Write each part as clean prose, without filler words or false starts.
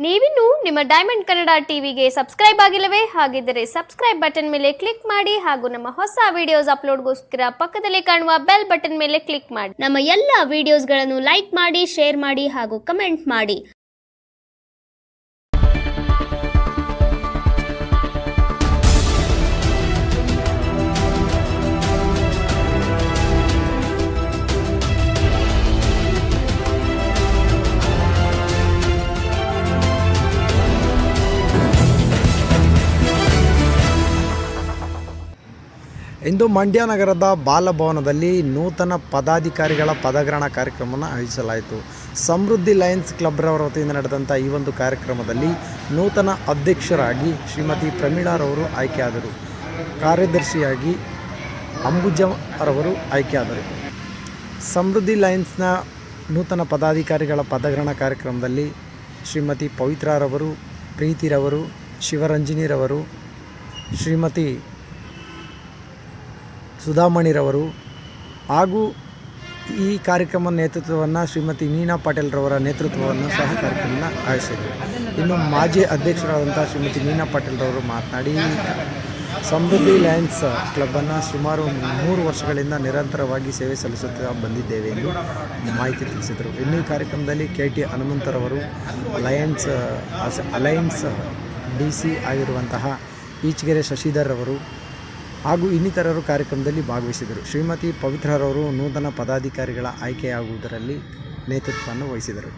ನೀವಿನ್ನು ನಿಮ್ಮ ಡೈಮಂಡ್ ಕನ್ನಡ ಟಿವಿಗೆ ಸಬ್ಸ್ಕ್ರೈಬ್ ಆಗಿಲ್ಲವೇ? ಹಾಗಿದ್ದರೆ ಸಬ್ಸ್ಕ್ರೈಬ್ ಬಟನ್ ಮೇಲೆ ಕ್ಲಿಕ್ ಮಾಡಿ ಹಾಗೂ ನಮ್ಮ ಹೊಸ ವಿಡಿಯೋಸ್ ಅಪ್ಲೋಡ್ಗೋಸ್ಕರ ಪಕ್ಕದಲ್ಲಿ ಕಾಣುವ ಬೆಲ್ ಬಟನ್ ಮೇಲೆ ಕ್ಲಿಕ್ ಮಾಡಿ. ನಮ್ಮ ಎಲ್ಲ ವಿಡಿಯೋಸ್ಗಳನ್ನು ಲೈಕ್ ಮಾಡಿ, ಶೇರ್ ಮಾಡಿ ಹಾಗೂ ಕಮೆಂಟ್ ಮಾಡಿ. ಇಂದು ಮಂಡ್ಯ ನಗರದ ಬಾಲಭವನದಲ್ಲಿ ನೂತನ ಪದಾಧಿಕಾರಿಗಳ ಪದಗ್ರಹಣ ಕಾರ್ಯಕ್ರಮವನ್ನು ಆಯೋಜಿಸಲಾಯಿತು. ಸಮೃದ್ಧಿ ಲಯನ್ಸ್ ಕ್ಲಬ್ರವರ ವತಿಯಿಂದ ನಡೆದಂಥ ಈ ಒಂದು ಕಾರ್ಯಕ್ರಮದಲ್ಲಿ ನೂತನ ಅಧ್ಯಕ್ಷರಾಗಿ ಶ್ರೀಮತಿ ಪ್ರಮೀಳಾರವರು ಆಯ್ಕೆಯಾದರು. ಕಾರ್ಯದರ್ಶಿಯಾಗಿ ಅಂಬುಜರವರು ಆಯ್ಕೆಯಾದರು. ಸಮೃದ್ಧಿ ಲಯನ್ಸ್ನ ನೂತನ ಪದಾಧಿಕಾರಿಗಳ ಪದಗ್ರಹಣ ಕಾರ್ಯಕ್ರಮದಲ್ಲಿ ಶ್ರೀಮತಿ ಪವಿತ್ರರವರು, ಪ್ರೀತಿರವರು, ಶಿವರಂಜನಿರವರು, ಶ್ರೀಮತಿ ಸುಧಾಮಣಿರವರು ಹಾಗೂ ಈ ಕಾರ್ಯಕ್ರಮ ನೇತೃತ್ವವನ್ನು ಶ್ರೀಮತಿ ಮೀನಾ ಪಾಟೀಲ್ರವರ ನೇತೃತ್ವವನ್ನು ಸಹ ಕಾರ್ಯಕ್ರಮವನ್ನು ಆಯೋಜಿಸಿದರು. ಇನ್ನು ಮಾಜಿ ಅಧ್ಯಕ್ಷರಾದಂಥ ಶ್ರೀಮತಿ ಮೀನಾ ಪಾಟೀಲ್ರವರು ಮಾತನಾಡಿ, ಸಮೃದ್ಧಿ ಲಯನ್ಸ್ ಕ್ಲಬ್ಬನ್ನು ಸುಮಾರು 3 ವರ್ಷಗಳಿಂದ ನಿರಂತರವಾಗಿ ಸೇವೆ ಸಲ್ಲಿಸುತ್ತಾ ಬಂದಿದ್ದೇವೆ ಎಂದು ಮಾಹಿತಿ ತಿಳಿಸಿದರು. ಇನ್ನು ಈ ಕಾರ್ಯಕ್ರಮದಲ್ಲಿ KT ಹನುಮಂತರವರು, ಅಲಯನ್ಸ್ DC ಆಗಿರುವಂತಹ ಈಚಗೆರೆ ಶಶಿಧರ್ ಅವರು ಹಾಗೂ ಇನ್ನಿತರರು ಕಾರ್ಯಕ್ರಮದಲ್ಲಿ ಭಾಗವಹಿಸಿದರು. ಶ್ರೀಮತಿ ಪವಿತ್ರರವರು ನೂತನ ಪದಾಧಿಕಾರಿಗಳ ಆಯ್ಕೆಯಾಗುವುದರಲ್ಲಿ ನೇತೃತ್ವವನ್ನು ವಹಿಸಿದರು.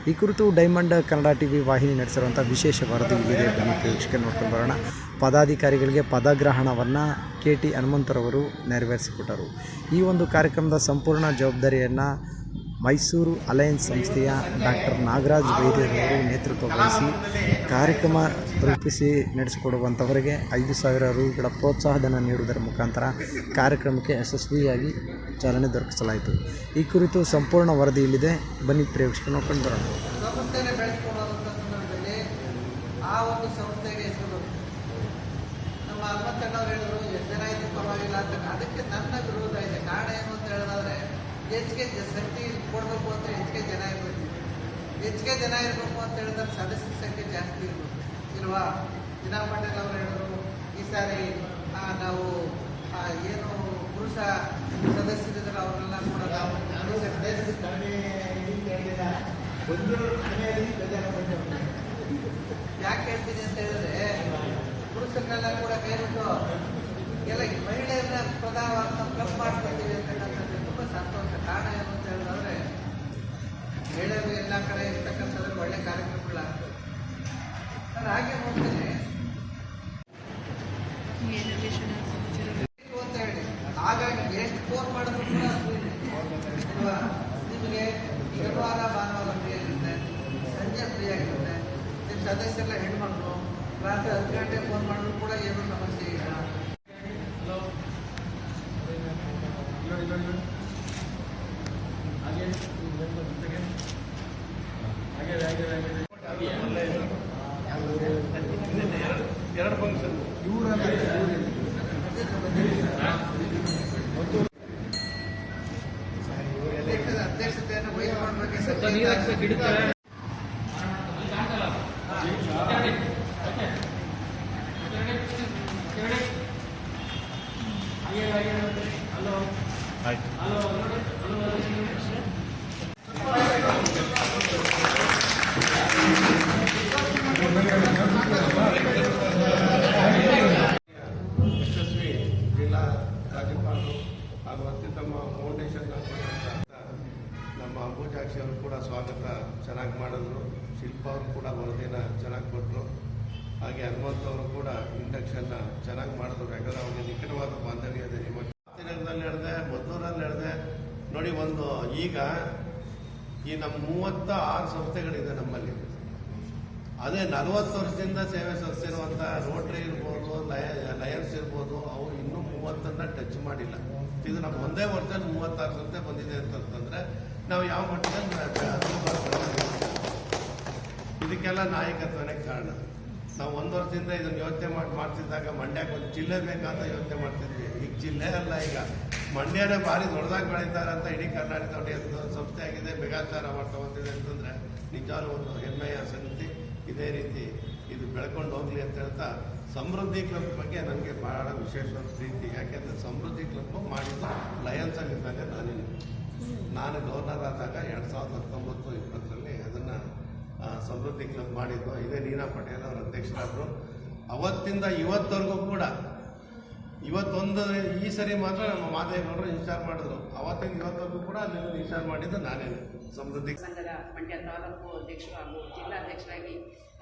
ಈ ಕುರಿತು ಡೈಮಂಡ್ ಕನ್ನಡ TV ವಾಹಿನಿ ನಡೆಸಿರುವಂಥ ವಿಶೇಷ ವರದಿ ಇಲ್ಲಿದೆ, ಬನ್ನಿ ವೀಕ್ಷಕ ನೋಡ್ಕೊಂಡು ಬರೋಣ. ಪದಾಧಿಕಾರಿಗಳಿಗೆ ಪದಗ್ರಹಣವನ್ನು KT ಹನುಮಂತರವರು ನೆರವೇರಿಸಿಕೊಟ್ಟರು. ಈ ಒಂದು ಕಾರ್ಯಕ್ರಮದ ಸಂಪೂರ್ಣ ಜವಾಬ್ದಾರಿಯನ್ನು ಮೈಸೂರು ಅಲಯನ್ಸ್ ಸಂಸ್ಥೆಯ ಡಾಕ್ಟರ್ ನಾಗರಾಜ್ ವೈದ್ಯರವರು ನೇತೃತ್ವ ವಹಿಸಿ ಕಾರ್ಯಕ್ರಮ ರೂಪಿಸಿ ನಡೆಸಿಕೊಡುವಂಥವರಿಗೆ 5,000 ರೂಗಳ ಪ್ರೋತ್ಸಾಹಧನ ನೀಡುವುದರ ಮುಖಾಂತರ ಕಾರ್ಯಕ್ರಮಕ್ಕೆ ಯಶಸ್ವಿಯಾಗಿ ಚಾಲನೆ ದೊರಕಿಸಲಾಯಿತು. ಈ ಕುರಿತು ಸಂಪೂರ್ಣ ವರದಿ ಇಲ್ಲಿದೆ, ಬನ್ನಿ ಪ್ರೇಕ್ಷಕ ನೋಡ್ಕೊಂಡು ಬರೋಣ. ಆ ಒಂದು ಸಂಸ್ಥೆಗೆ ನಮ್ಮ ಹನುಮಂತಣ್ಣವ್ರು ಹೇಳಿದ್ರು, ಎಷ್ಟು ಜನ ಇದ್ದು ಪರವಾಗಿಲ್ಲ ಅಂತ. ಅದಕ್ಕೆ ನನ್ನ ವಿರೋಧ ಇದೆ. ಕಾರಣ ಏನು ಅಂತ ಹೇಳಿದ್ರೆ, ಹೆಚ್ಚಿಗೆ ಶಕ್ತಿ ಕೊಡಬೇಕು ಅಂದರೆ ಹೆಚ್ಚಿಗೆ ಜನ ಇರಬೇಕು. ಹೆಚ್ಚಿಗೆ ಜನ ಇರಬೇಕು ಅಂತ ಹೇಳಿದ್ರೆ ಸದಸ್ಯರ ಸಂಖ್ಯೆ ಜಾಸ್ತಿ ಇರಬೇಕು ಇಲ್ವಾ? ಮೀನಾ ಪಾಟೀಲ್ ಅವರು ಹೇಳಿದ್ರು, ಈ ಸಾರಿ ನಾವು ಏನು ಪುರುಷ ಸದಸ್ಯರಿದ್ದಾರೆ ಅವರೆಲ್ಲ ಕೂಡ ನಾವು ಯಾಕೆ ಹೇಳ್ತೀನಿ ಅಂತ ಹೇಳಿದ್ರೆ, ಪುರುಷರನ್ನೆಲ್ಲ ಕೂಡ ಕೈಬಿಟ್ಟು ಎಲ್ಲ ಮಹಿಳೆಯರನ್ನ ಪ್ರಧಾನವಾಗಿ ನಾವು ಕ್ಲಬ್ ಮಾಡ್ಕೊಳ್ತೀವಿ ಅಂತಕ್ಕಂಥದ್ದು ತುಂಬ ಸಂತೋಷ. ಕಾರಣ ಏನು ಅಂತ ಹೇಳಿದ್ರೆ, ಮಹಿಳೆಯರು ಎಲ್ಲ ಕಡೆ ಇರ್ತಕ್ಕಂಥದ್ದು ಒಳ್ಳೆ ಕಾರ್ಯಕ್ರಮಗಳಾಗ್ತವೆ. ನಾನು ಹಾಗೆ ನೋಡ್ತೇನೆ ಅಂತ ಹೇಳಿ, ಹಾಗಾಗಿ ಎಷ್ಟು ಫೋನ್ ಮಾಡಿದ್ರು ಕೂಡ ಅಲ್ವಾ, ನಿಮಗೆ ಶನಿವಾರ ಭಾನುವಾರ ಫ್ರೀ ಆಗಿರುತ್ತೆ, ಸಂಜೆ ಫ್ರೀ ಆಗಿರುತ್ತೆ. ನಿಮ್ಮ ಸದಸ್ಯರೆಲ್ಲ ಹೆಣ್ಮಕ್ಳು ರಾತ್ರಿ 10 ಗಂಟೆಗೆ ಫೋನ್ ಮಾಡಿದ್ರು ಕೂಡ ಏನೂ ಸಮಸ್ಯೆ ಇಲ್ಲ. ಎರಡು ಫಂಕ್ಷನ್ ಅಧ್ಯಕ್ಷತೆಯನ್ನು ವಹಿಸಿಕೊಳ್ಳಬೇಕು. ಯಶಸ್ವಿ ಜಿಲ್ಲಾ ರಾಜ್ಯಪಾಲರು ಹಾಗೂ ಅತ್ಯುತ್ತಮ ಫೌಂಡೇಶನ್ ನಮ್ಮ ಅಂಬುಜಾಕ್ಷಿ ಅವರು ಕೂಡ ಸ್ವಾಗತ ಚೆನ್ನಾಗಿ ಮಾಡಿದ್ರು. ಶಿಲ್ಪ ಅವರು ಕೂಡ ವರದಿನ ಚೆನ್ನಾಗಿ ಕೊಟ್ಟರು. ಹಾಗೆ ಹನುಮಂತ ಅವರು ಕೂಡ ಇಂಡಕ್ಷನ್ನ ಚೆನ್ನಾಗಿ ಮಾಡಿದ್ರು. ಯಾಕಂದರೆ ಅವ್ರಿಗೆ ನಿಕಟವಾದ ಬಾಂಧವ್ಯ ಇದೆ. ನಿಮ್ಮ ನಗರದಲ್ಲಿ ನಡೆದೆ, ಮದ್ದೂರಲ್ಲಿ ನಡೆದೆ ನೋಡಿ. ಒಂದು ಈಗ ಈ ನಮ್ಮ 36 ಸಂಸ್ಥೆಗಳಿದೆ ನಮ್ಮಲ್ಲಿ. ಅದೇ 40 ವರ್ಷದಿಂದ ಸೇವೆ ಸಲ್ಲಿಸಿರುವಂಥ ರೋಟ್ರಿ ಇರ್ಬೋದು, ಲಯನ್ಸ್ ಇರ್ಬೋದು, ಅವರು ಇನ್ನೂ 30 ಟಚ್ ಮಾಡಿಲ್ಲ. ಇದು ನಮ್ಮ ಒಂದೇ ವರ್ಷದಲ್ಲಿ 36 ಸಂಸ್ಥೆ ಬಂದಿದೆ ಅಂತಂದರೆ ನಾವು ಯಾವ ಮಟ್ಟದಲ್ಲಿ ಇದಕ್ಕೆಲ್ಲ ನಾಯಕತ್ವನೇ ಕಾರಣ. ನಾವು 1 ವರ್ಷದಿಂದ ಇದನ್ನು ಯೋಚನೆ ಮಾಡ್ತಿದ್ದಾಗ ಮಂಡ್ಯಕ್ಕೆ ಒಂದು ಜಿಲ್ಲೆ ಬೇಕಂತ ಯೋಚನೆ ಮಾಡ್ತಿದ್ವಿ. ಈಗ ಜಿಲ್ಲೆ ಅಲ್ಲ, ಈಗ ಮಂಡ್ಯನೇ ಭಾರಿ ದೊಡ್ಡದಾಗಿ ಬೆಳೀತಾರೆ ಅಂತ ಇಡೀ ಕರ್ನಾಟಕ ಸಂಸ್ಥೆ ಆಗಿದೆ. ಮೆಗಾಚಾರ ಅವಾರ್ಡ್ ತಗೊಂಡಿದೆ ಅಂತಂದರೆ ನಿಜವಾಗ್ಲೂ ಒಂದು ಹೆಮ್ಮೆಯ ಸಂಗತಿ. ಇದೇ ರೀತಿ ಇದು ಬೆಳ್ಕೊಂಡು ಹೋಗಲಿ ಅಂತ ಹೇಳ್ತಾ ಸಮೃದ್ಧಿ ಕ್ಲಬ್ ಬಗ್ಗೆ ನನಗೆ ಬಹಳ ವಿಶೇಷವಾದ ಪ್ರೀತಿ. ಯಾಕೆಂದರೆ ಸಮೃದ್ಧಿ ಕ್ಲಬ್ ಮಾಡಿದ್ದು ಲಯನ್ಸಲ್ಲಿದ್ದಾಗ ನಾನು ಗವರ್ನರ್ ಆದಾಗ 2019-20 ಅದನ್ನು ಸಮೃದ್ಧಿ ಕ್ಲಬ್ ಮಾಡಿದ್ದು. ಇದೇ ನೀನಾ ಪಟೇಲ್ ಅವರ ಅಧ್ಯಕ್ಷರಾದರು. ಅವತ್ತಿಂದ ಇವತ್ತವರೆಗೂ ಕೂಡ ಇವತ್ತೊಂದು ಈ ಸರಿ ಮಾತ್ರ ನಮ್ಮ ಮಾದೇಗೌಡರು ಇನ್ಚಾರ್ಜ್ ಮಾಡಿದ್ರು. ಅವತ್ತಿಂದ ಇವತ್ತವರೆಗೂ ಕೂಡ ಅದನ್ನು ಇನ್ಚಾರ್ಜ್ ಮಾಡಿದ್ದು ನಾನೇನು ಸಮೃದ್ಧಿ ಸಂಘದ ಮಂಡ್ಯ ತಾಲೂಕು ಅಧ್ಯಕ್ಷರು ಹಾಗೂ ಜಿಲ್ಲಾಧ್ಯಕ್ಷರಾಗಿ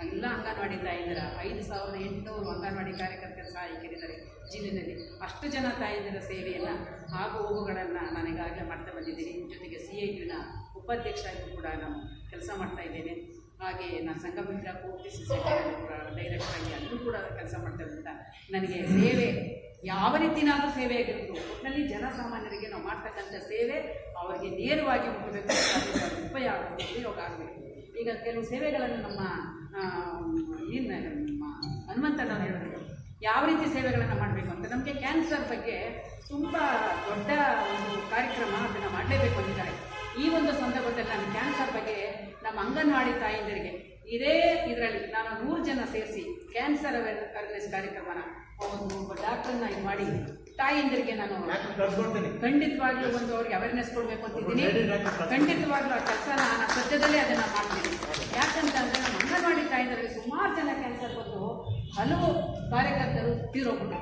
ಎಲ್ಲ ಅಂಗನವಾಡಿ ತಾಯಂದಿರ 5,800 ಅಂಗನವಾಡಿ ಕಾರ್ಯಕರ್ತರ ಸಹಾಯಕರಿದ್ದಾರೆ ಜಿಲ್ಲೆಯಲ್ಲಿ. ಅಷ್ಟು ಜನ ತಾಯಂದಿರ ಸೇವೆಯನ್ನು ಹಾಗೂ ಹೋಗುಗಳನ್ನು ನಾನು ಈಗಾಗಲೇ ಮಾಡ್ತಾ ಬಂದಿದ್ದೀನಿ. ಜೊತೆಗೆ CITನ ಉಪಾಧ್ಯಕ್ಷರಾಗಿ ಕೂಡ ನಾನು ಕೆಲಸ ಮಾಡ್ತಾ ಇದ್ದೇನೆ. ಹಾಗೆ ನಾನು ಸಂಘಮಿತ್ರ ಕೋಆಪರೇಟಿವ್ ಸೊಸೈಟಿಯಲ್ಲಿ ಕೂಡ ಡೈರೆಕ್ಟರಾಗಿ ಅಲ್ಲೂ ಕೂಡ ಕೆಲಸ ಮಾಡ್ತಾರಂತ ನನಗೆ ಸೇವೆ ಯಾವ ರೀತಿನಾದರೂ ಸೇವೆ ಆಗಿರ್ಬೋದು. ಒಟ್ಟಿನಲ್ಲಿ ಜನಸಾಮಾನ್ಯರಿಗೆ ನಾವು ಮಾಡ್ತಕ್ಕಂಥ ಸೇವೆ ಅವರಿಗೆ ನೇರವಾಗಿ ಮುಟ್ಟಬೇಕು, ಉಪಯೋಗ ಆಗಬೇಕು. ಈಗ ಕೆಲವು ಸೇವೆಗಳನ್ನು ನಮ್ಮ ಹನುಮಂತನವರು ಹೇಳಿದ್ರು ಯಾವ ರೀತಿ ಸೇವೆಗಳನ್ನು ಮಾಡಬೇಕು ಅಂತ. ನಮಗೆ ಕ್ಯಾನ್ಸರ್ ಬಗ್ಗೆ ತುಂಬ ದೊಡ್ಡ ಒಂದು ಕಾರ್ಯಕ್ರಮ ಅದನ್ನು ಮಾಡಲೇಬೇಕು ಅಂತಿದ್ದಾರೆ. ಈ ಒಂದು ಸಂದರ್ಭದಲ್ಲಿ ನಾನು ಕ್ಯಾನ್ಸರ್ ಬಗ್ಗೆ ನಮ್ಮ ಅಂಗನವಾಡಿ ತಾಯಂದಿರಿಗೆ ಇದೇ ಇದರಲ್ಲಿ ನಾನು 100 ಜನ ಸೇರಿಸಿ ಕ್ಯಾನ್ಸರ್ ಅವೇರ್ನೆಸ್ ಕಾರ್ಯಕ್ರಮನ ಒಬ್ಬ ಡಾಕ್ಟರ್ನ ಇದು ಮಾಡಿ ತಾಯಂದಿರಿಗೆ ನಾನು ಖಂಡಿತವಾಗ್ಲೂ ಒಂದು ಅವ್ರಿಗೆ ಅವೇರ್ನೆಸ್ ಕೊಡಬೇಕು ಅಂತಿದ್ದೀನಿ. ಖಂಡಿತವಾಗ್ಲೂ ಆ ಕೆಲಸ ನಾನು ಸದ್ಯದಲ್ಲೇ ಅದನ್ನು ಮಾಡ್ತೀನಿ. ಯಾಕಂತಂದರೆ ನಮ್ಮ ಅಂಗನವಾಡಿ ತಾಯಂದಿರಿಗೆ ಸುಮಾರು ಜನ ಕ್ಯಾನ್ಸರ್ ಬಂದು ಹಲವು ಕಾರ್ಯಕರ್ತರು ತೀರೋಗ್ಬಿಟ್ಟು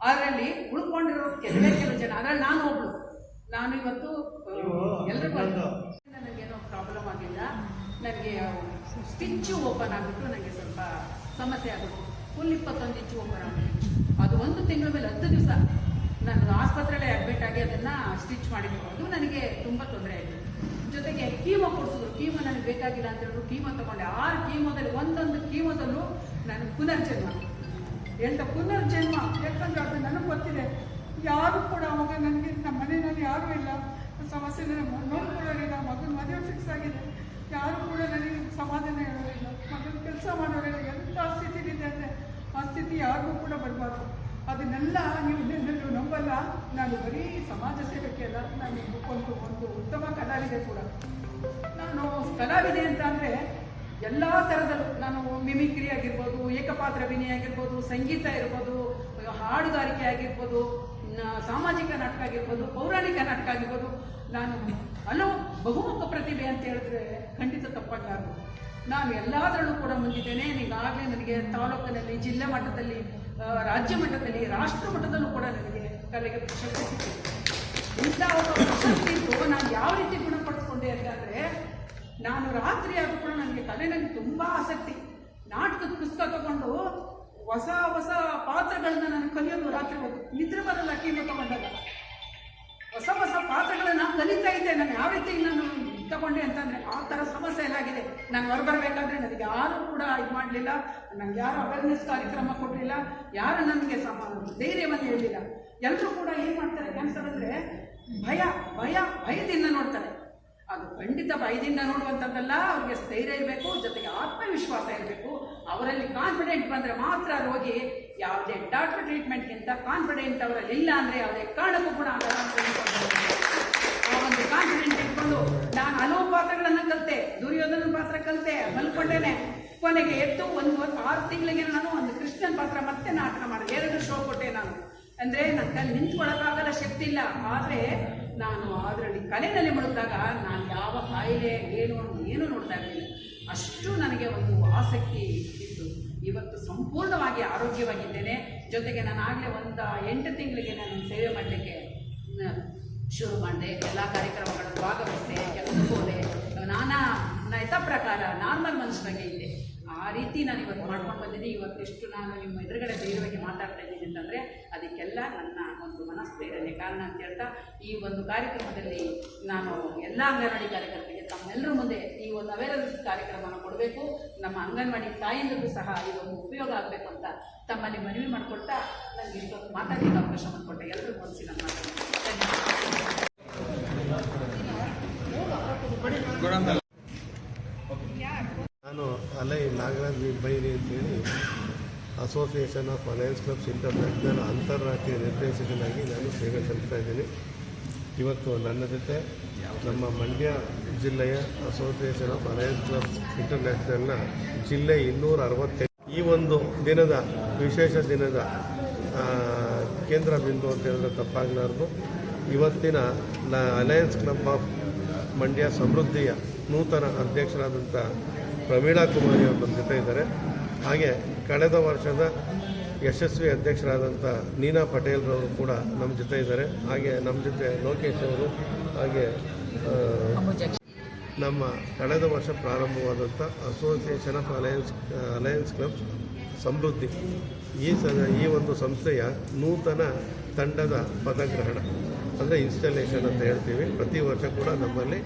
ಅದರಲ್ಲಿ ಉಳ್ಕೊಂಡಿರೋ ಕೆಲವು ಜನ, ಅದರಲ್ಲಿ ನಾನು ಒಬ್ಳು. ನಾನು ಇವತ್ತು ಎಲ್ರಿಗೂ ನನಗೇನೋ ಪ್ರಾಬ್ಲಮ್ ಆಗಿಲ್ಲ. ನನಗೆ ಸ್ಟಿಚ್ಚು ಓಪನ್ ಆಗಿಬಿಟ್ಟು ನನಗೆ ಸ್ವಲ್ಪ ಸಮಸ್ಯೆ ಆಗಿಬಿಟ್ಟು ಫುಲ್ 21 ಇಂಚು ಓಪನ್ ಆಗಿಬಿಟ್ಟು ಅದು 1 ತಿಂಗಳ ಮೇಲೆ 10 ದಿವಸ ನಾನು ಆಸ್ಪತ್ರೆಯಲ್ಲೇ ಅಡ್ಮಿಟ್ ಆಗಿ ಅದನ್ನು ಸ್ಟಿಚ್ ಮಾಡಿದ್ರು. ಅದು ನನಗೆ ತುಂಬ ತೊಂದರೆ ಆಯಿತು. ಜೊತೆಗೆ ಕೀಮೋ ಕೊಡಿಸಿದ್ರು. ಕೀಮೋ ನನಗೆ ಬೇಕಾಗಿಲ್ಲ ಅಂತ ಹೇಳಿದ್ರು ಕೀಮೋ ತೊಗೊಂಡೆ. 6 ಕೀಮೋದಲ್ಲಿ ಒಂದೊಂದು ಕೀಮೋದಲ್ಲೂ ನಾನು ಪುನರ್ಜನ್ಮ ಯಾಕಂದ್ರೆ ಅದು ನನಗೆ ಗೊತ್ತಿದೆ. ಯಾರು ಕೂಡ ಅವಾಗ ನನಗೆ ನಮ್ಮ ಮನೆಯಲ್ಲಿ ಯಾರೂ ಇಲ್ಲ, ಸಮಸ್ಯೆ ನೋಡ್ಕೊಳ್ಳೋರಿಲ್ಲ. ಮಗನ ಮದುವೆ ಫಿಕ್ಸ್ ಆಗಿದೆ, ಯಾರು ಕೂಡ ನನಗೆ ಸಮಾಧಾನ ಹೇಳೋರಿಲ್ಲ. ಮಗನ ಕೆಲಸ ಮಾಡೋರಿಲ್ಲ. ಎಂಥ ಸ್ಥಿತಿಲಿದೆ ಅಂದರೆ ಆ ಸ್ಥಿತಿ ಯಾರಿಗೂ ಕೂಡ ಬರಬಾರ್ದು. ಅದನ್ನೆಲ್ಲ ನೀವು ನಂಬಲ್ಲ. ನಾನು ಬರೀ ಸಮಾಜ ಸೇವೆಗೆ ಅಲ್ಲ, ನಾನು ಒಂದು ಉತ್ತಮ ಕಲಾವಿದೆ ಕೂಡ. ನಾನು ಕಲಾವಿದೆ ಅಂತ ಅಂದರೆ ಎಲ್ಲ ಥರದಲ್ಲೂ ನಾನು ಮಿಮಿಕ್ರಿ ಆಗಿರ್ಬೋದು, ಏಕಪಾತ್ರ ಅಭಿನಯ ಆಗಿರ್ಬೋದು, ಸಂಗೀತ ಇರ್ಬೋದು, ಹಾಡುಗಾರಿಕೆ ಆಗಿರ್ಬೋದು, ಸಾಮಾಜಿಕ ನಾಟಕ ಆಗಿರ್ಬೋದು, ಪೌರಾಣಿಕ ನಾಟಕ ಆಗಿರ್ಬೋದು. ನಾನು ಹಲವು ಬಹುಮುಖ ಪ್ರತಿಭೆ ಅಂತ ಹೇಳಿದ್ರೆ ಖಂಡಿತ ತಪ್ಪಾಗಲಾರದು. ನಾನು ಎಲ್ಲದರಲ್ಲೂ ಕೂಡ ಮುಂದಿದ್ದೇನೆ. ಈಗಾಗಲೇ ನನಗೆ ತಾಲೂಕಿನಲ್ಲಿ, ಜಿಲ್ಲಾ ಮಟ್ಟದಲ್ಲಿ, ರಾಜ್ಯ ಮಟ್ಟದಲ್ಲಿ, ರಾಷ್ಟ್ರ ಮಟ್ಟದಲ್ಲೂ ಕೂಡ ನನಗೆ ಕಲೆಗೆ ಪ್ರಶಸ್ತಿ ಸಿಕ್ಕಿದೆ. ಇಂಥ ಒಂದು ಪ್ರಶಸ್ತಿ ಇದ್ದು ನಾನು ಯಾವ ರೀತಿ ಗುಣಪಡಿಸ್ಕೊಂಡೆ ಅಂತಂದರೆ, ನಾನು ರಾತ್ರಿ ಆದರೂ ಕೂಡ ನನಗೆ ಕಲೆನಲ್ಲಿ ತುಂಬ ಆಸಕ್ತಿ. ನಾಟಕದ ಪುಸ್ತಕ ತಗೊಂಡು ಹೊಸ ಹೊಸ ಪಾತ್ರಗಳನ್ನ ನಾನು ಕಲಿಯೋದು ರಾತ್ರಿ ಹೊತ್ತು. ನಿದ್ರೆ ಬರಲ್ಲ ಕೀಮೋ ತಗೊಂಡಾಗ. ಹೊಸ ಹೊಸ ಪಾತ್ರಗಳನ್ನ ಕಲಿತಾ ಇದ್ದೆ. ನಾನು ಯಾವ ರೀತಿ ನಾನು ತಗೊಂಡೆ ಅಂತಂದರೆ ಆ ಥರ ಸಮಸ್ಯೆ ಎಲ್ಲ ಆಗಿದೆ. ನಾನು ಹೊರಬರಬೇಕಾದ್ರೆ ನನಗೆ ಯಾರೂ ಕೂಡ ಇದು ಮಾಡಲಿಲ್ಲ. ನನಗೆ ಯಾರು ಅವೇರ್ನೆಸ್ ಕಾರ್ಯಕ್ರಮ ಕೊಡಲಿಲ್ಲ. ಯಾರು ನನಗೆ ಧೈರ್ಯವನ್ನು ಹೇಳಲಿಲ್ಲ. ಎಲ್ಲರೂ ಕೂಡ ಏನು ಮಾಡ್ತಾರೆ ಕ್ಯಾನ್ಸರ್ ಅಂದರೆ ಭಯದಿಂದ ನೋಡ್ತಾರೆ. ಅದು ಖಂಡಿತ ಭಯದಿಂದ ನೋಡುವಂಥದ್ದಲ್ಲ. ಅವ್ರಿಗೆ ಸ್ಥೈರ್ಯ ಇರಬೇಕು, ಜೊತೆಗೆ ಆತ್ಮವಿಶ್ವಾಸ ಇರಬೇಕು. ಅವರಲ್ಲಿ ಕಾನ್ಫಿಡೆಂಟ್ ಬಂದರೆ ಮಾತ್ರ ರೋಗಿ ಯಾವುದೇ ಡಾಕ್ಟರ್ ಟ್ರೀಟ್ಮೆಂಟ್ಗಿಂತ ಕಾನ್ಫಿಡೆಂಟ್ ಅವರಲ್ಲಿ ಇಲ್ಲ ಅಂದರೆ ಯಾವುದೇ ಕಾರಣಕ್ಕೂ ಕೂಡ ಆಗಲ್ಲ ಅಂತ ಆ ಒಂದು ಕಾನ್ಫಿಡೆಂಟ್ ಇಟ್ಕೊಂಡು ನಾನು ಹಲವು ಪಾತ್ರಗಳನ್ನು ಕಲಿತೆ. ದುರ್ಯೋಧನ ಪಾತ್ರ ಕಲಿತೆ, ಮಲ್ಕೊಂಡೇನೆ. ಕೊನೆಗೆ ಎದ್ದು 6 ತಿಂಗಳಿಗೆ ನಾನು ಒಂದು ಕೃಷ್ಣನ್ ಪಾತ್ರ ಮತ್ತೆ ನಾಟಕ ಮಾಡಿದೆ. 2 ಶೋ ಕೊಟ್ಟೆ ನಾನು. ಅಂದರೆ ನನ್ನ ಕಲೆ ನಿಂತ್ಕೊಳ್ಳೋಕ್ಕಾಗಲ್ಲ, ಶಕ್ತಿ ಇಲ್ಲ. ಆದರೆ ನಾನು ಅದರಲ್ಲಿ ಕಲೆಯಲ್ಲಿ ಮುಳುಗಿದಾಗ ನಾನು ಯಾವ ಕಾಯಿಲೆ ಏನು ನೋಡ್ತಾ ಇರಲಿಲ್ಲ. ಅಷ್ಟು ನನಗೆ ಒಂದು ಆಸಕ್ತಿ ಇತ್ತು. ಇವತ್ತು ಸಂಪೂರ್ಣವಾಗಿ ಆರೋಗ್ಯವಾಗಿದ್ದೇನೆ. ಜೊತೆಗೆ ನಾನು ಆಗಲೇ ಒಂದು 8 ತಿಂಗಳಿಗೆ ನಾನು ಸೇವೆ ಮಾಡಲಿಕ್ಕೆ ಶುರು ಮಾಡಿದೆ. ಎಲ್ಲ ಕಾರ್ಯಕ್ರಮಗಳನ್ನು ಭಾಗವಹಿಸಿದೆ, ಕೆಲಸಕ್ಕೆ ಹೋದೆ. ನಾನಾ ಯಥ ಪ್ರಕಾರ ನಾರ್ಮಲ್ ಮನುಷ್ಯನಾಗೆ ಇದ್ದೆ. ಆ ರೀತಿ ನಾನು ಇವತ್ತು ಮಾಡ್ಕೊಂಡು ಬಂದಿದ್ದೀನಿ. ಇವತ್ತೆಷ್ಟು ನಾನು ನಿಮ್ಮ ಎದುರುಗಡೆ ಧೈರ್ಯವಾಗಿ ಮಾತಾಡ್ತಾ ಇದ್ದೀನಿ ಅಂತಂದರೆ ಅದಕ್ಕೆಲ್ಲ ನನ್ನ ಒಂದು ಮನಸ್ಥೈರ್ಯನೇ ಕಾರಣ ಅಂತ ಹೇಳ್ತಾ, ಈ ಒಂದು ಕಾರ್ಯಕ್ರಮದಲ್ಲಿ ನಾನು ಎಲ್ಲ ಅಂಗನವಾಡಿ ಕಾರ್ಯಕರ್ತರಿಗೆ ತಮ್ಮೆಲ್ಲರ ಮುಂದೆ ಈ ಒಂದು ಅವೇರ್ನೆಸ್ ಕಾರ್ಯಕ್ರಮವನ್ನು ಕೊಡಬೇಕು. ನಮ್ಮ ಅಂಗನವಾಡಿ ತಾಯಂದಿಗೂ ಸಹ ಇದೊಂದು ಉಪಯೋಗ ಆಗಬೇಕು ಅಂತ ತಮ್ಮಲ್ಲಿ ಮನವಿ ಮಾಡಿಕೊಡ್ತಾ ನನಗೆ ಇಷ್ಟೊಂದು ಮಾತಾಡಲಿಕ್ಕೆ ಅವಕಾಶ ಮಾಡಿಕೊಟ್ಟೆ. ಎಲ್ಲರೂ ಮನಸ್ಸಿ ನಾನು ನಾನು ಅಲೈ ನಾಗರಾಜ್ ಬೈರಿ ಅಂತೇಳಿ association of Lions clubs international ಅಂತಾರಾಷ್ಟ್ರೀಯ ನಿರ್ದೇಶಕನಾಗಿ ನಾನು ಸೇವೆ ಸಲ್ಲಿಸ್ತಾ ಇದ್ದೀನಿ. ಇವತ್ತು ನನ್ನ ಜೊತೆ ನಮ್ಮ ಮಂಡ್ಯ ಜಿಲ್ಲೆಯ ಅಸೋಸಿಯೇಷನ್ ಆಫ್ ಲಯನ್ಸ್ ಕ್ಲಬ್ಸ್ ಇಂಟರ್ನ್ಯಾಷನಲ್ನ ಜಿಲ್ಲೆ 268 ಈ ಒಂದು ದಿನದ ವಿಶೇಷ ದಿನದ ಕೇಂದ್ರ ಬಿಂದು ಅಂತ ಹೇಳಿದ್ರೆ ತಪ್ಪಾಗಲಾರ್ದು. ಇವತ್ತಿನ ಅಲಯನ್ಸ್ ಕ್ಲಬ್ ಆಫ್ ಮಂಡ್ಯ ಸಮೃದ್ಧಿಯ ನೂತನ ಅಧ್ಯಕ್ಷರಾದಂಥ ಪ್ರಮೀಳಾ ಕುಮಾರಿ ಅವರು ನಮ್ಮ ಜೊತೆ ಇದ್ದಾರೆ. ಹಾಗೆ ಕಳೆದ ವರ್ಷದ ಯಶಸ್ವಿ ಅಧ್ಯಕ್ಷರಾದಂಥ ನೀನಾ ಪಟೇಲ್ರವರು ಕೂಡ ನಮ್ಮ ಜೊತೆ ಇದ್ದಾರೆ. ಹಾಗೆ ನಮ್ಮ ಜೊತೆ ಲೋಕೇಶ್ ಅವರು, ಹಾಗೆ ನಮ್ಮ ಕಳೆದ ವರ್ಷ ಪ್ರಾರಂಭವಾದಂಥ ಅಸೋಸಿಯೇಷನ್ ಆಫ್ ಅಲಯನ್ಸ್ ಕ್ಲಬ್ ಸಮೃದ್ಧಿ ಈ ಒಂದು ಸಂಸ್ಥೆಯ ನೂತನ ತಂಡದ ಪದಗ್ರಹಣ ಅಂದರೆ ಇನ್ಸ್ಟಾಲೇಷನ್ ಅಂತ ಹೇಳ್ತೀವಿ. ಪ್ರತಿ ವರ್ಷ ಕೂಡ ನಮ್ಮಲ್ಲಿ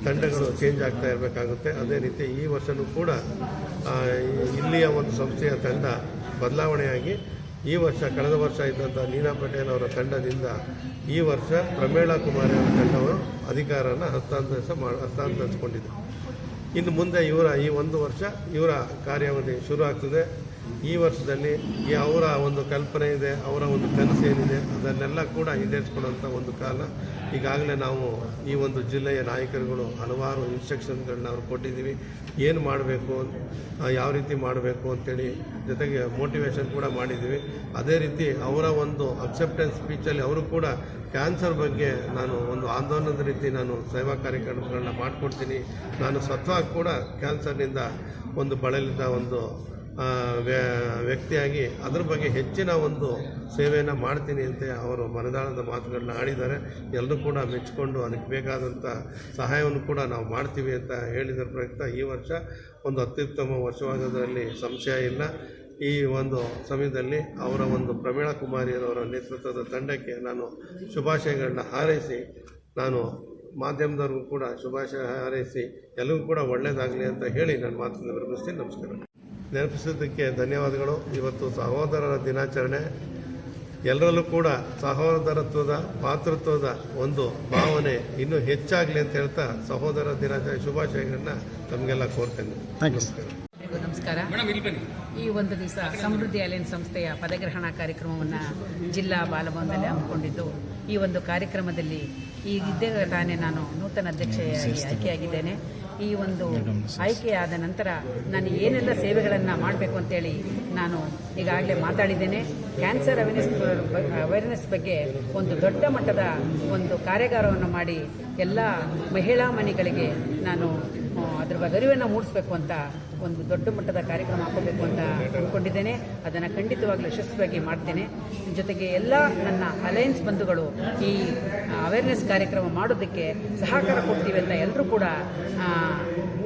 ತಂಡಗಳು ಚೇಂಜ್ ಆಗ್ತಾ ಇರಬೇಕಾಗುತ್ತೆ. ಅದೇ ರೀತಿ ಈ ವರ್ಷವೂ ಕೂಡ ಇಲ್ಲಿಯ ಒಂದು ಸಂಸ್ಥೆಯ ತಂಡ ಬದಲಾವಣೆಯಾಗಿ ಈ ವರ್ಷ ಕಳೆದ ವರ್ಷ ಇದ್ದಂಥ ನೀನಾ ಪಟೇಲ್ ಅವರ ತಂಡದಿಂದ ಈ ವರ್ಷ ಪ್ರಮೀಳಾ ಕುಮಾರಿ ಅವರ ತಂಡವು ಅಧಿಕಾರನ ಹಸ್ತಾಂತರಿಸಿಕೊಂಡಿದೆ. ಇನ್ನು ಮುಂದೆ ಈ ಒಂದು ವರ್ಷ ಇವರ ಕಾರ್ಯಾವಧಿ ಶುರು ಆಗ್ತದೆ. ಈ ವರ್ಷದಲ್ಲಿ ಅವರ ಒಂದು ಕಲ್ಪನೆ ಇದೆ, ಅವರ ಒಂದು ಕನಸು ಏನಿದೆ ಅದನ್ನೆಲ್ಲ ಕೂಡ ಈಡೇರಿಸ್ಕೊಳ್ಳೋಂಥ ಒಂದು ಕಾಲ. ಈಗಾಗಲೇ ನಾವು ಈ ಒಂದು ಜಿಲ್ಲೆಯ ನಾಯಕರುಗಳು ಹಲವಾರು ಇನ್ಸ್ಟ್ರಕ್ಷನ್ಗಳನ್ನ ಅವ್ರು ಕೊಟ್ಟಿದ್ದೀವಿ. ಏನು ಮಾಡಬೇಕು, ಯಾವ ರೀತಿ ಮಾಡಬೇಕು ಅಂತೇಳಿ, ಜೊತೆಗೆ ಮೋಟಿವೇಶನ್ ಕೂಡ ಮಾಡಿದ್ದೀವಿ. ಅದೇ ರೀತಿ ಅವರ ಒಂದು ಅಕ್ಸೆಪ್ಟೆನ್ಸ್ ಸ್ಪೀಚಲ್ಲಿ ಅವರು ಕೂಡ ಕ್ಯಾನ್ಸರ್ ಬಗ್ಗೆ ನಾನು ಒಂದು ಆಂದೋಲನದ ರೀತಿ ನಾನು ಸೇವಾ ಕಾರ್ಯಕ್ರಮಗಳನ್ನ ಮಾಡಿಕೊಡ್ತೀನಿ, ನಾನು ಸ್ವತಃ ಕೂಡ ಕ್ಯಾನ್ಸರ್ನಿಂದ ಒಂದು ಬಳಲಿದ್ದ ಒಂದು ವ್ಯಕ್ತಿಯಾಗಿ ಅದ್ರ ಬಗ್ಗೆ ಹೆಚ್ಚಿನ ಒಂದು ಸೇವೆಯನ್ನು ಮಾಡ್ತೀನಿ ಅಂತ ಅವರು ಮನದಾಳದ ಮಾತುಗಳನ್ನ ಆಡಿದ್ದಾರೆ. ಎಲ್ಲರೂ ಕೂಡ ಮೆಚ್ಚಿಕೊಂಡು ಅದಕ್ಕೆ ಬೇಕಾದಂಥ ಸಹಾಯವನ್ನು ಕೂಡ ನಾವು ಮಾಡ್ತೀವಿ ಅಂತ ಹೇಳಿದ ಪ್ರಯುಕ್ತ ಈ ವರ್ಷ ಒಂದು ಅತ್ಯುತ್ತಮ ವರ್ಷವಾಗೋದರಲ್ಲಿ ಸಂಶಯ ಇಲ್ಲ. ಈ ಒಂದು ಸಮಯದಲ್ಲಿ ಅವರ ಒಂದು ಪ್ರಮೀಳಾ ಕುಮಾರಿಯವರ ನೇತೃತ್ವದ ತಂಡಕ್ಕೆ ನಾನು ಶುಭಾಶಯಗಳನ್ನ ಹಾರೈಸಿ, ನಾನು ಮಾಧ್ಯಮದವ್ರಿಗೂ ಕೂಡ ಶುಭಾಶಯ ಹಾರೈಸಿ ಎಲ್ಲರಿಗೂ ಕೂಡ ಒಳ್ಳೆಯದಾಗಲಿ ಅಂತ ಹೇಳಿ ನನ್ನ ಮಾತನ್ನು ವಿರಮಿಸ್ತೀನಿ. ನಮಸ್ಕಾರ. ನೆನಪಿಸೋದಕ್ಕೆ ಧನ್ಯವಾದಗಳು. ಇವತ್ತು ಸಹೋದರರ ದಿನಾಚರಣೆ. ಎಲ್ಲರಲ್ಲೂ ಕೂಡ ಸಹೋದರತ್ವದ ಮಾತೃತ್ವದ ಒಂದು ಭಾವನೆ ಇನ್ನೂ ಹೆಚ್ಚಾಗಲಿ ಅಂತ ಹೇಳ್ತಾ ಸಹೋದರ ದಿನಾಚರಣೆ ಶುಭಾಶಯಗಳನ್ನ ತಮಗೆಲ್ಲ ಕೋರ್ತೇನೆ. ನಮಸ್ಕಾರ. ಈ ಒಂದು ದಿವಸ ಸಮೃದ್ಧಿ ಅಲಯನ್ಸ್ ಸಂಸ್ಥೆಯ ಪದಗ್ರಹಣ ಕಾರ್ಯಕ್ರಮವನ್ನು ಜಿಲ್ಲಾ ಬಾಲಭವನದಲ್ಲಿ ಹಮ್ಮಿಕೊಂಡಿದ್ದು, ಈ ಒಂದು ಕಾರ್ಯಕ್ರಮದಲ್ಲಿ ಇದ್ದೇ ತಾನೇ ನಾನು ನೂತನ ಅಧ್ಯಕ್ಷೆಯಾಗಿ ಆಯ್ಕೆಯಾಗಿದ್ದೇನೆ. ಈ ಒಂದು ಆಯ್ಕೆಯಾದ ನಂತರ ನಾನು ಏನೆಲ್ಲ ಸೇವೆಗಳನ್ನು ಮಾಡಬೇಕು ಅಂತೇಳಿ ನಾನು ಈಗಾಗಲೇ ಮಾತಾಡಿದ್ದೇನೆ. ಕ್ಯಾನ್ಸರ್ ಅವೇರ್ನೆಸ್ ಬಗ್ಗೆ ಒಂದು ದೊಡ್ಡ ಮಟ್ಟದ ಒಂದು ಕಾರ್ಯಾಗಾರವನ್ನು ಮಾಡಿ ಎಲ್ಲ ಮಹಿಳಾ ಮನೆಗಳಿಗೆ ನಾನು ಅದ್ರ ಬಗ್ಗೆ ಅರಿವನ್ನು ಮೂಡಿಸಬೇಕು ಅಂತ ಒಂದು ದೊಡ್ಡ ಮಟ್ಟದ ಕಾರ್ಯಕ್ರಮ ಹಾಕೋಬೇಕು ಅಂತ ಅಂದ್ಕೊಂಡಿದ್ದೇನೆ. ಅದನ್ನು ಖಂಡಿತವಾಗ್ಲೂ ಯಶಸ್ವಿಯಾಗಿ ಮಾಡ್ತೇನೆ. ಜೊತೆಗೆ ಎಲ್ಲ ನನ್ನ ಅಲಯನ್ಸ್ ಬಂಧುಗಳು ಈ ಅವೇರ್ನೆಸ್ ಕಾರ್ಯಕ್ರಮ ಮಾಡೋದಕ್ಕೆ ಸಹಕಾರ ಕೊಡ್ತೀವಿ ಅಂತ ಎಲ್ಲರೂ ಕೂಡ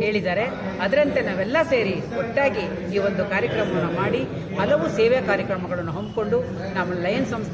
ಹೇಳಿದ್ದಾರೆ. ಅದರಂತೆ ನಾವೆಲ್ಲ ಸೇರಿ ಒಟ್ಟಾಗಿ ಈ ಒಂದು ಕಾರ್ಯಕ್ರಮವನ್ನು ಮಾಡಿ ಹಲವು ಸೇವಾ ಕಾರ್ಯಕ್ರಮಗಳನ್ನು ಹಮ್ಮಿಕೊಂಡು ನಮ್ಮ ಲಯನ್ಸ್ ಸಂಸ್ಥೆ